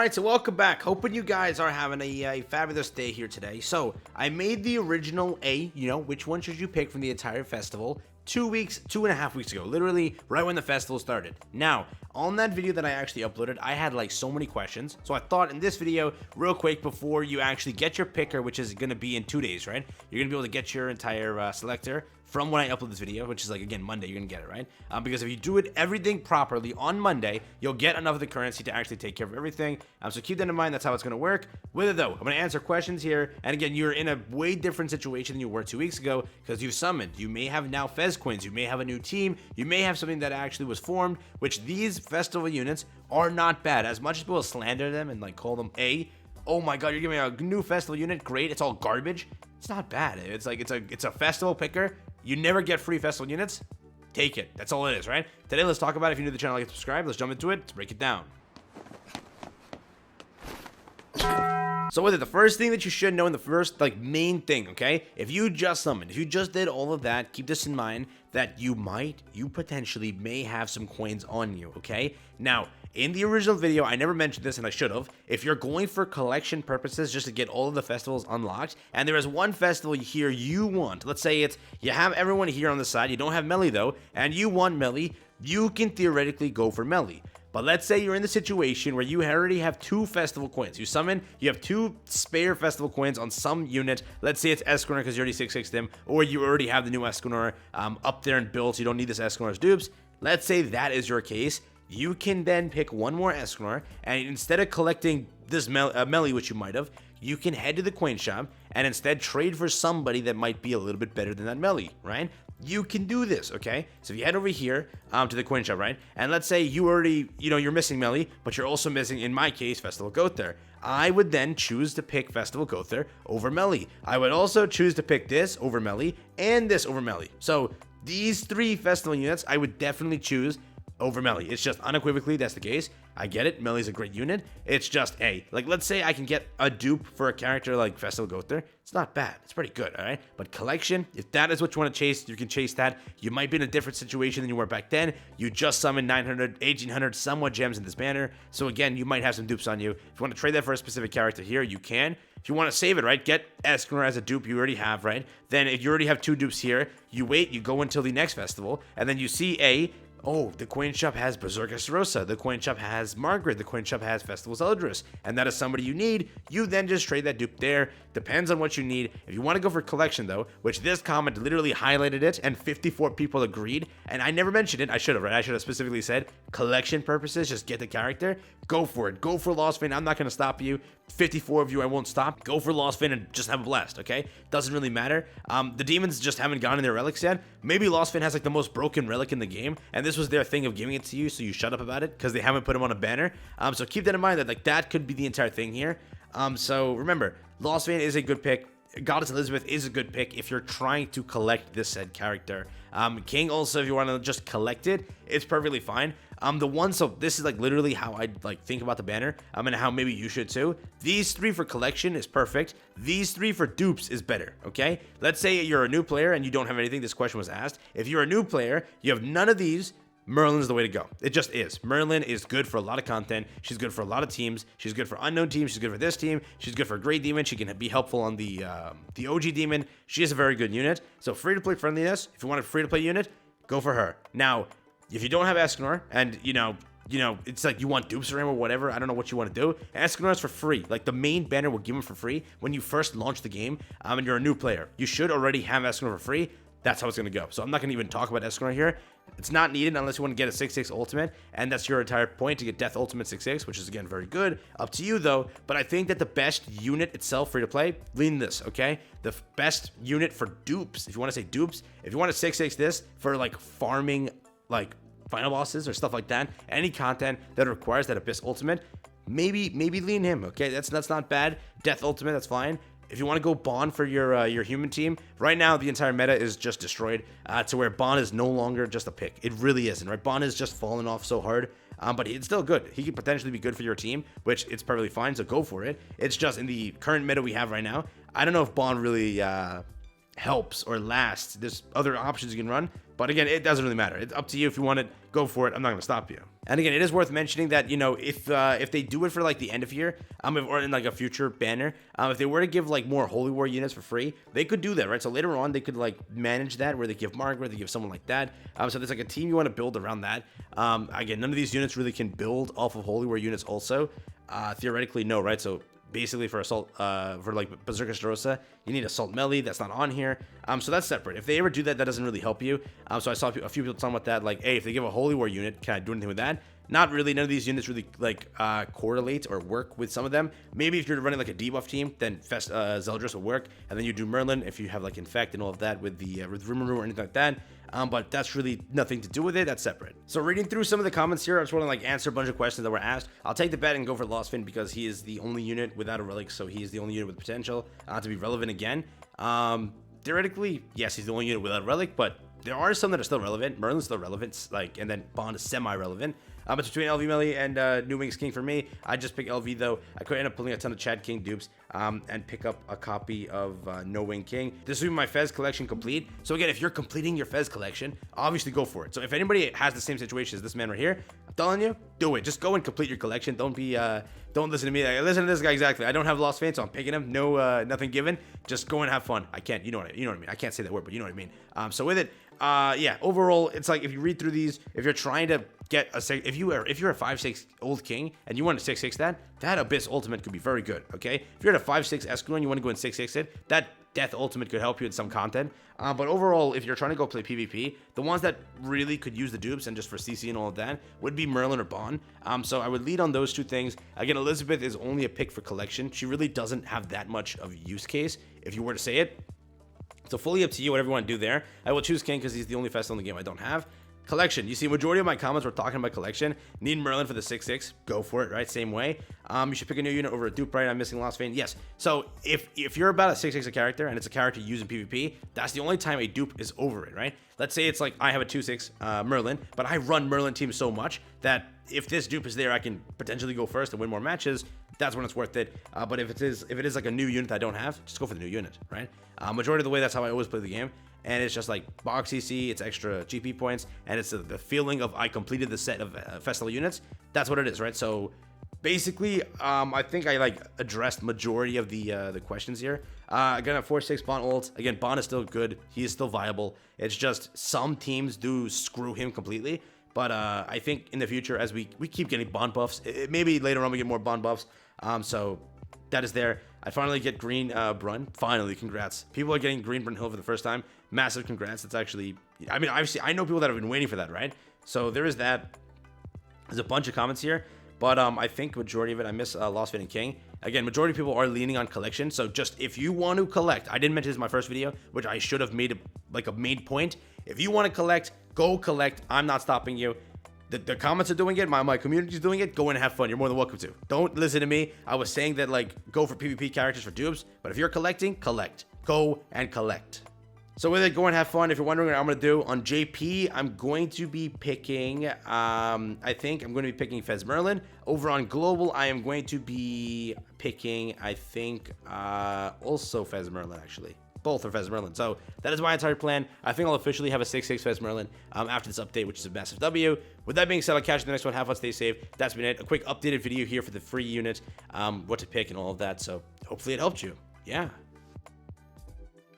Alright, so welcome back. Hoping you guys are having a fabulous day here today. So, I made the original which one should you pick from the entire festival 2.5 weeks ago, literally right when the festival started. Now, on that video that I actually uploaded, I had like so many questions. So I thought in this video, real quick, before you actually get your picker, which is going to be in 2 days, right? You're going to be able to get your entire selector from when I upload this video, which is like, again, Monday, you're gonna get it, right? Because if you do everything properly on Monday, you'll get enough of the currency to actually take care of everything. So keep that in mind. That's how it's gonna work. With it though, I'm gonna answer questions here. And again, you're in a way different situation than you were 2 weeks ago because you've summoned. You may have now Fez coins. You may have a new team. You may have something that actually was formed, which these festival units are not bad. As much as people slander them and like call them oh my god, you're giving me a new festival unit, great, it's all garbage. It's not bad. It's like it's a festival picker. You never get free festival units. Take it. That's all it is, right? Today, let's talk about it. If you're new to the channel, like, subscribe. Let's jump into it. Let's break it down. So with it, the first thing that you should know, and the first main thing, okay? If you just summoned, if you just did all of that, keep this in mind that you potentially may have some coins on you, okay? Now, in the original video, I never mentioned this, and I should have. If you're going for collection purposes, just to get all of the festivals unlocked, and there is one festival here you want, let's say it's, you have everyone here on the side, you don't have Melly though, and you want Melly, you can theoretically go for Melly. But let's say you're in the situation where you already have 2 festival coins. You summon, you have 2 spare festival coins on some unit. Let's say it's Escanor because you already 6-6'd him, or you already have the new Escanor up there and built, so you don't need this Escanor as dupes. Let's say that is your case. You can then pick one more Escanor, and instead of collecting this Melly, which you might have, you can head to the coin shop and instead trade for somebody that might be a little bit better than that Melly, right? You can do this, okay? So if you head over here to the coin shop, right? And let's say you already, you're missing Melly, but you're also missing, in my case, Festival Gother. I would then choose to pick Festival Gother over Melly. I would also choose to pick this over Melly and this over Melly. So these 3 festival units, I would definitely choose over Melly. It's just unequivocally that's the case. I get it. Melly's a great unit. It's just, let's say I can get a dupe for a character like Festival Gother. It's not bad. It's pretty good, all right? But collection, if that is what you want to chase, you can chase that. You might be in a different situation than you were back then. You just summoned 900, 1800 somewhat gems in this banner. So again, you might have some dupes on you. If you want to trade that for a specific character here, you can. If you want to save it, right, get Escanor as a dupe you already have, right? Then if you already have 2 dupes here, you wait, you go until the next festival, and then you see the coin shop has Berserker Sarosa, the coin shop has Margaret, the coin shop has Festival Zeldris, and that is somebody you need. You then just trade that dupe there. Depends on what you need. If you want to go for collection though, which this comment literally highlighted it and 54 people agreed, and I never mentioned it, I should have, right? I should have specifically said collection purposes, just get the character. Go for it. Go for Lost Vein. I'm not going to stop you. 54 of you, I won't stop. Go for Lost Vein and just have a blast, okay? Doesn't really matter. The demons just haven't gotten their relics yet. Maybe Lost Vein has like the most broken relic in the game, and this was their thing of giving it to you, so you shut up about it because they haven't put him on a banner. So keep that in mind that that could be the entire thing here. So remember, Lost Vein is a good pick. Goddess Elizabeth is a good pick if you're trying to collect this said character. King also, if you want to just collect it, it's perfectly fine. So this is like literally how I think about the banner, and how maybe you should too. These 3 for collection is perfect. These 3 for dupes is better, okay? Let's say you're a new player and you don't have anything. This question was asked. If you're a new player, you have none of these, Merlin's the way to go. It just is. Merlin is good for a lot of content. She's good for a lot of teams. She's good for unknown teams. She's good for this team. She's good for Great Demon. She can be helpful on the OG Demon. She is a very good unit. So free-to-play friendliness, if you want a free-to-play unit, go for her. Now, if you don't have Escanor and, it's like you want dupes for him or whatever, I don't know what you want to do, Escanor is for free. Like, the main banner will give him for free when you first launch the game, and you're a new player. You should already have Escanor for free. That's how it's going to go. So I'm not going to even talk about Escanor here. It's not needed unless you want to get a 6-6 ultimate, and that's your entire point, to get Death Ultimate 6-6, which is, again, very good. Up to you, though. But I think that the best unit itself, free to play, lean this, okay? The best unit for dupes, if you want to say dupes, if you want to 6-6 this for, farming, final bosses or stuff like that, any content that requires that Abyss Ultimate, maybe lean him, okay? That's not bad. Death Ultimate, that's fine. If you want to go Bond for your human team, right now the entire meta is just destroyed to where Bond is no longer just a pick. It really isn't, right? Bond has just fallen off so hard, but it's still good. He could potentially be good for your team, which it's perfectly fine, so go for it. It's just in the current meta we have right now, I don't know if Bond really helps or lasts. There's other options you can run. But again, it doesn't really matter. It's up to you. If you want it, go for it. I'm not going to stop you. And again, it is worth mentioning that, you know, if they do it for like the end of year, or in like a future banner, if they were to give like more Holy War units for free, they could do that, right? So later on, they could like manage that where they give Margaret, they give someone like that. So there's like a team you want to build around that. Again, none of these units really can build off of Holy War units also. Theoretically, no, right? So basically for assault, for like Berserker Starossa, you need assault melee. That's not on here. So that's separate. If they ever do that, that doesn't really help you. So I saw a few people talking about that, like, hey, if they give a Holy War unit, can I do anything with that? Not really. None of these units really like correlate or work with some of them. Maybe if you're running like a debuff team, then Zeldris will work, and then you do Merlin if you have like Infect and all of that with the Rumor or anything like that. But that's really nothing to do with it. That's separate. So reading through some of the comments here, I just want to like answer a bunch of questions that were asked. I'll take the bet and go for Lostfin because he is the only unit without a relic, so he is the only unit with potential to be relevant again. Theoretically, yes, he's the only unit without a relic, but there are some that are still relevant. Merlin's still relevant, like, and then Bond is semi-relevant. But between LV Melee and New Wings King for me, I just pick LV though. I could end up pulling a ton of Chad King dupes and pick up a copy of No Wing King. This will be my Fez collection complete. So again, if you're completing your Fez collection, obviously go for it. So if anybody has the same situation as this man right here, I'm telling you, do it. Just go and complete your collection. Don't listen to me. Like, listen to this guy exactly. I don't have Lost Fane, so I'm picking him. No, nothing given. Just go and have fun. I can't. You know what I mean. I can't say that word, but you know what I mean. So with it, yeah. Overall, it's like if you read through these, if you're trying to get a if you're a 5/6 old king and you want to 6/6 that Abyss ultimate could be very good. Okay, if you're at a 5/6 Escanor and you want to go and 6/6 it, that Death ultimate could help you in some content. But overall, if you're trying to go play PvP, the ones that really could use the dupes and just for CC and all of that would be Merlin or Bond. So I would lead on those two things. Again, Elizabeth is only a pick for collection. She really doesn't have that much of a use case if you were to say it. So fully up to you, whatever you want to do there. I will choose King because he's the only festival in the game I don't have. Collection. You see, majority of my comments were talking about collection. Need Merlin for the 6/6. Go for it, right? Same way. You should pick a new unit over a dupe, right? I'm missing Lost Vein. Yes. So if you're about a 6/6 a character and it's a character used in PvP, that's the only time a dupe is over it, right? Let's say it's like I have a 2/6 Merlin, but I run Merlin team so much that if this dupe is there, I can potentially go first and win more matches. That's when it's worth it. But if it is like a new unit I don't have, just go for the new unit, right? Majority of the way, that's how I always play the game. And it's just like box CC, it's extra GP points, and it's the feeling of I completed the set of festival units. That's what it is, right? So basically, I think I like addressed majority of the questions here. Again, a 4/6 Bond ult. Again, Bond is still good. He is still viable. It's just some teams do screw him completely. But I think in the future, as we keep getting Bond buffs, maybe later on we get more Bond buffs. So that is there. I finally get green Brun. Finally, congrats. People are getting green Brunhild for the first time. Massive congrats. That's actually, I mean, obviously, I know people that have been waiting for that, right? So there is that. There's a bunch of comments here, but I think majority of it, I miss Lost Vein and King. Again, majority of people are leaning on collection. So just if you want to collect, I didn't mention this in my first video, which I should have made like a main point. If you want to collect, go collect. I'm not stopping you. The comments are doing it. My community is doing it. Go and have fun. You're more than welcome to. Don't listen to me. I was saying that, like, go for PvP characters for dupes. But if you're collecting, collect. Go and collect. So with it, go and have fun. If you're wondering what I'm going to do, on JP, I'm going to be picking, I think I'm going to be picking Fez Merlin. Over on Global, I am going to be picking, I think, also Fez Merlin, actually. Both are Fez Merlin. So that is my entire plan. I think I'll officially have a 6/6 Fez Merlin after this update, which is a massive W. With that being said, I'll catch you in the next one. Have fun, stay safe. That's been it. A quick updated video here for the free unit, what to pick and all of that. So hopefully it helped you. Yeah.